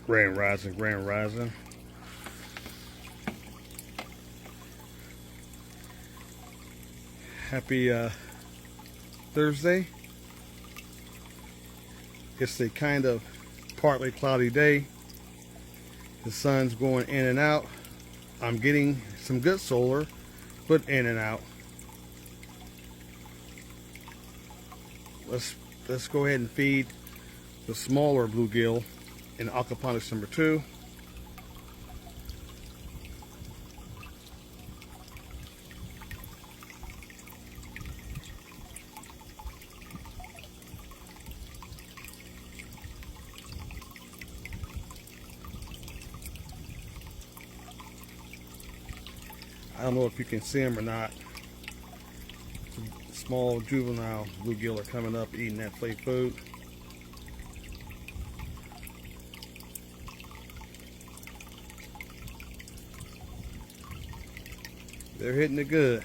Grand Rising, Grand Rising. Happy Thursday. It's a kind of partly cloudy day. The sun's going in and out. I'm getting some good solar, but in and out. Let's go ahead and feed the smaller bluegill in Aquaponics number 2. I don't know if you can see them or not. Small juvenile bluegill are coming up eating that flake food. They're hitting it good.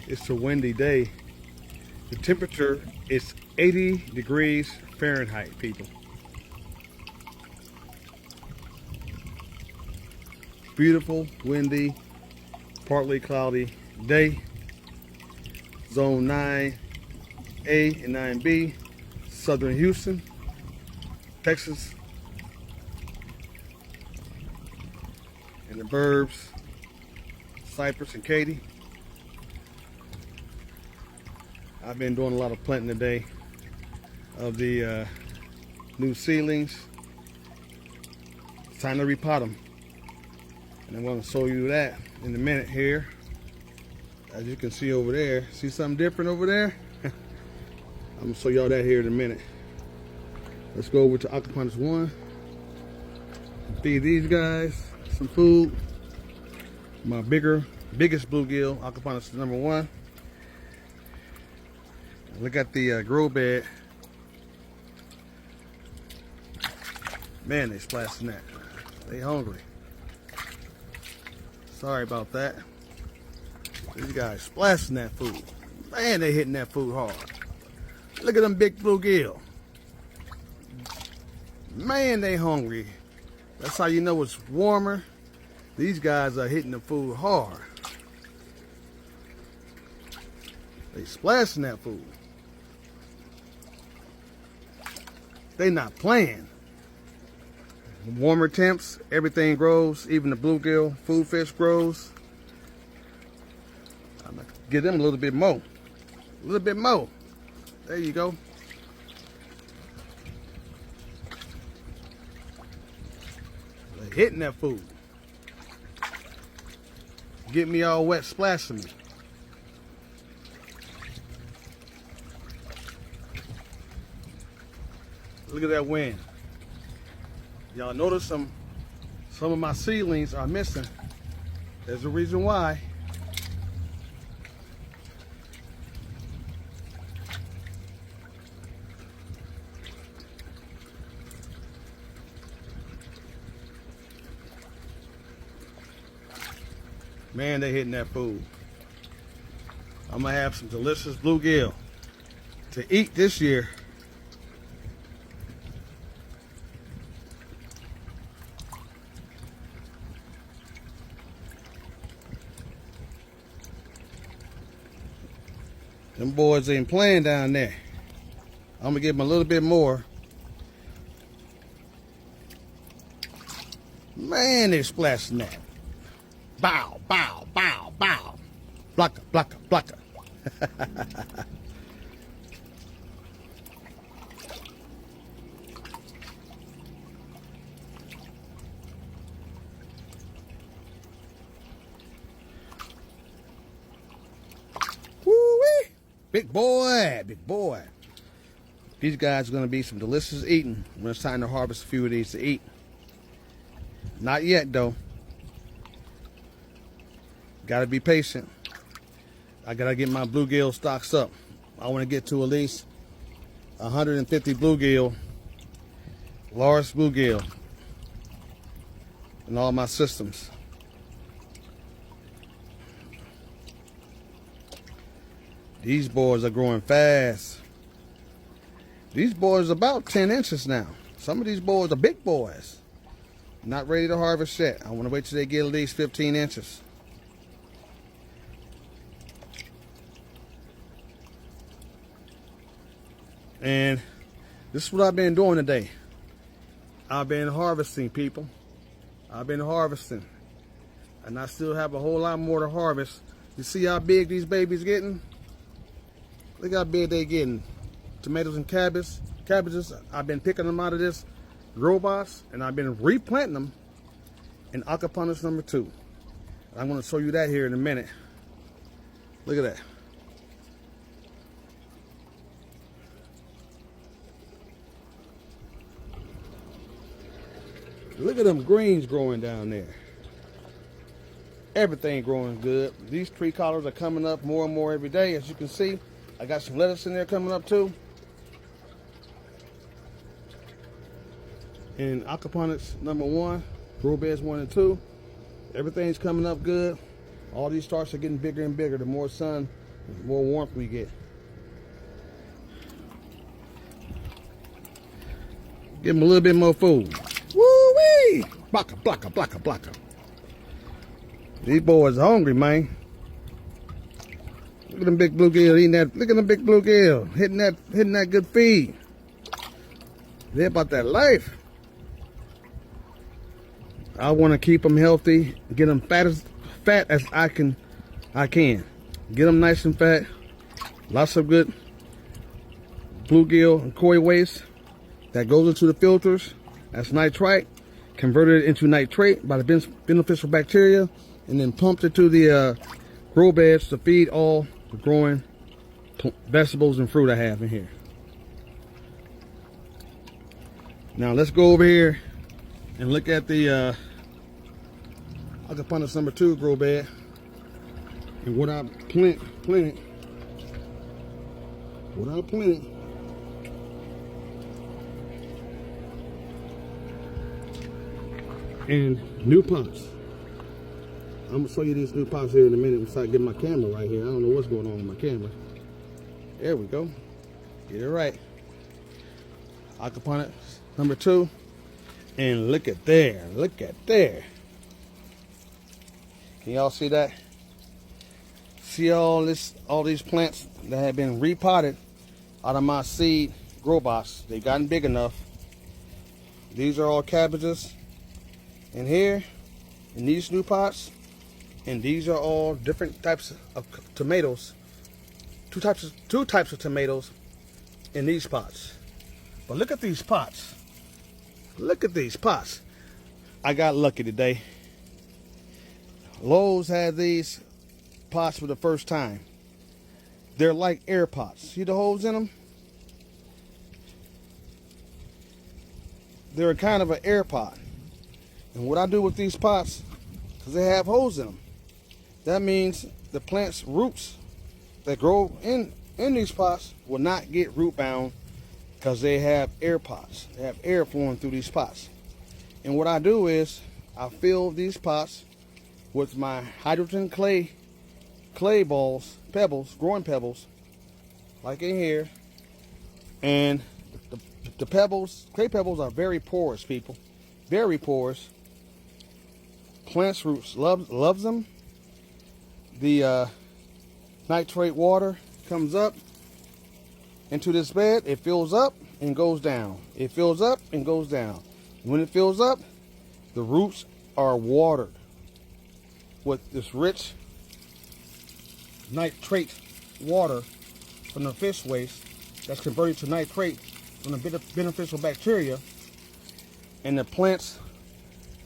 It's a windy day. The temperature is 80 degrees Fahrenheit, people. Beautiful, windy, partly cloudy day. Zone 9A and 9B, Southern Houston, Texas, and the burbs, Cypress and Katy. I've been doing a lot of planting today of the new seedlings. It's time to repot them, and I'm going to show you that in a minute here. As you can see over there, see something different over there? I'm gonna show y'all that here in a minute. Let's go over to Aquaponics 1. Feed these guys some food. My biggest bluegill, Aquaponics number 1. Look at the grow bed. Man, they splashing that. They hungry. Sorry about that. These guys splashing that food. Man, they hitting that food hard. Look at them big bluegill. Man, they hungry. That's how you know it's warmer. These guys are hitting the food hard. They splashing that food. They not playing. Warmer temps, everything grows. Even the bluegill, food fish grows. I'm gonna give them a little bit more. A little bit more. There you go. They're hitting that food. Get me all wet, splashing me. Look at that wind. Y'all notice some of my seedlings are missing. There's a reason why. Man, they hitting that food. I'm gonna have some delicious bluegill to eat this year. Them boys ain't playing down there. I'm gonna give them a little bit more. Man, they splashing that. Bow, bow, bow, bow. Blocka, blocka, blocka. Woo-wee. Big boy, big boy. These guys are going to be some delicious eating when it's time to harvest a few of these to eat. Not yet, though. Gotta be patient. I gotta get my bluegill stocks up. I want to get to at least 150 bluegill, large bluegill, in all my systems. These boys are growing fast. These boys are about 10 inches now. Some of these boys are big boys. Not ready to harvest yet. I want to wait till they get at least 15 inches. And this is what I've been doing today. I've been harvesting, people. I've been harvesting. And I still have a whole lot more to harvest. You see how big these babies getting? Look how big they getting. Tomatoes and cabbages. I've been picking them out of this grow box, and I've been replanting them in Aquaponics number 2. I'm going to show you that here in a minute. Look at that. Look at them greens growing down there. Everything growing good. These tree collars are coming up more and more every day. As you can see, I got some lettuce in there coming up too. In Aquaponics number 1, grow beds 1 and 2, everything's coming up good. All these stalks are getting bigger and bigger. The more sun, the more warmth we get. Give them a little bit more food. Woo-wee! Blocka, blocka, blocka, blocka. These boys are hungry, man. Look at them big bluegill eating that. Look at them big bluegill hitting that good feed. They're about that life. I want to keep them healthy, get them fat as I can. Get them nice and fat. Lots of good bluegill and koi waste that goes into the filters. That's nitrite, converted into nitrate by the beneficial bacteria, and then pumped into the grow beds to feed all the growing vegetables and fruit I have in here. Now let's go over here and look at the Aquaponics number 2 grow bed and what I planted. And new pots. I'm gonna show you these new pots here in a minute. I'm start getting my camera right here. I don't know what's going on with my camera. There we go. Get it right. Aquaponics number 2. And look at there. Look at there. Can y'all see that? See all these plants that have been repotted out of my seed grow box. They've gotten big enough. These are all cabbages in here, in these new pots, and these are all different types of tomatoes. Two types of tomatoes in these pots. But look at these pots. Look at these pots. I got lucky today. Lowe's had these pots for the first time. They're like air pots. See the holes in them? They're kind of an air pot. And what I do with these pots, because they have holes in them, that means the plant's roots that grow in these pots will not get root bound because they have air pots. They have air flowing through these pots. And what I do is I fill these pots with my hydrogen clay balls, growing pebbles, like in here. And the clay pebbles are very porous, people. Very porous. Plant's roots loves them. The nitrate water comes up into this bed. It fills up and goes down. It fills up and goes down. When it fills up, the roots are watered with this rich nitrate water from the fish waste that's converted to nitrate from the beneficial bacteria, and the plants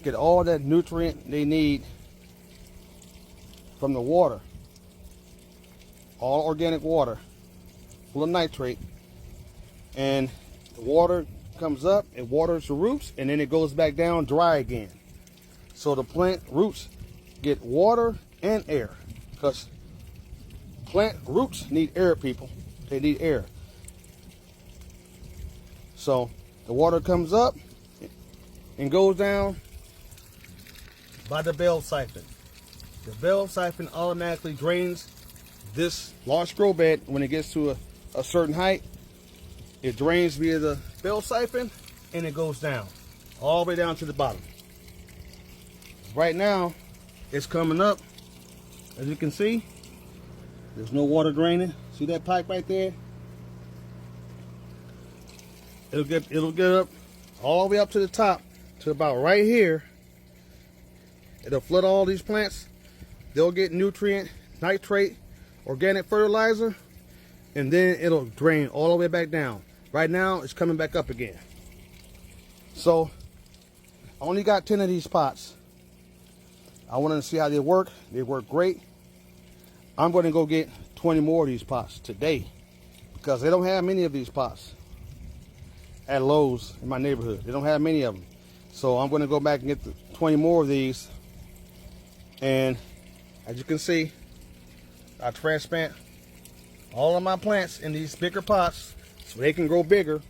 get all that nutrient they need from the water. All organic water full of nitrate, and the water comes up, it waters the roots, and then it goes back down dry again. So the plant roots get water and air, because plant roots need air, people. They need air. So the water comes up and goes down by the bell siphon. The bell siphon automatically drains this large grow bed, when it gets to a certain height, it drains via the bell siphon and it goes down, all the way down to the bottom. Right now, it's coming up. As you can see, there's no water draining. See that pipe right there? It'll get up all the way up to the top, to about right here. It'll flood all these plants. They'll get nutrient, nitrate, organic fertilizer, and then it'll drain all the way back down. Right now, it's coming back up again. So, I only got 10 of these pots. I wanted to see how they work. They work great. I'm going to go get 20 more of these pots today, because they don't have many of these pots at Lowe's in my neighborhood. They don't have many of them. So I'm going to go back and get 20 more of these. And as you can see, I transplant all of my plants in these bigger pots so they can grow bigger.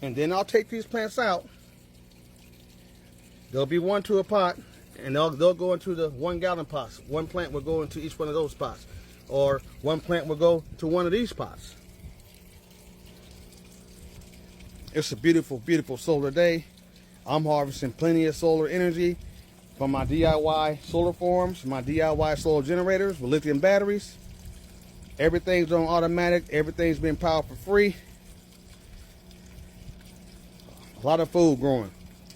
And then I'll take these plants out. There'll be one to a pot, and they'll go into the 1 gallon pots. One plant will go into each one of those pots, or one plant will go to one of these pots. It's a beautiful, beautiful solar day. I'm harvesting plenty of solar energy from my DIY solar farms, my DIY solar generators with lithium batteries. Everything's on automatic. Everything's been powered for free. A lot of food growing.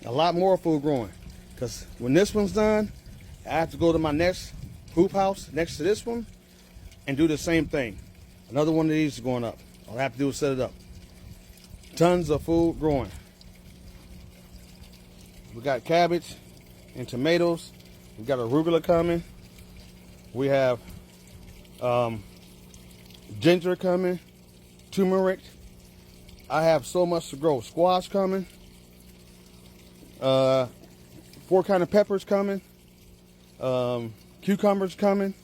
A lot more food growing. Because when this one's done, I have to go to my next hoop house next to this one and do the same thing. Another one of these is going up. All I have to do is set it up. Tons of food growing. We got cabbage and tomatoes. We got arugula coming. We have ginger coming, turmeric. I have so much to grow. Squash coming. 4 kind of peppers coming. Cucumbers coming.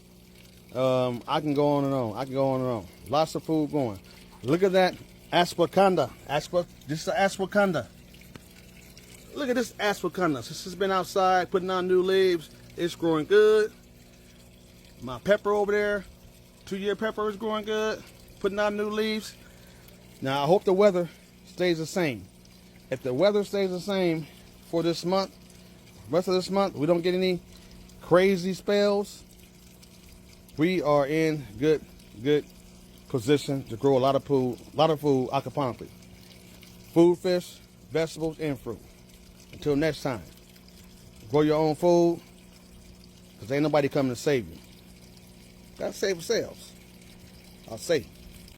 I can go on and on. I can go on and on. Lots of food going. Look at that ashwagandha. This is ashwagandha. Look at this ashwagandha. This has been outside putting on new leaves. It's growing good. My pepper over there, 2-year pepper, is growing good, putting on new leaves. Now I hope the weather stays the same. If the weather stays the same for this month, rest of this month, we don't get any crazy spells, we are in good position to grow a lot of food aquaponically. Food, fish, vegetables, and fruit. Until next time, grow your own food, because ain't nobody coming to save you. Gotta save yourselves. I'll say.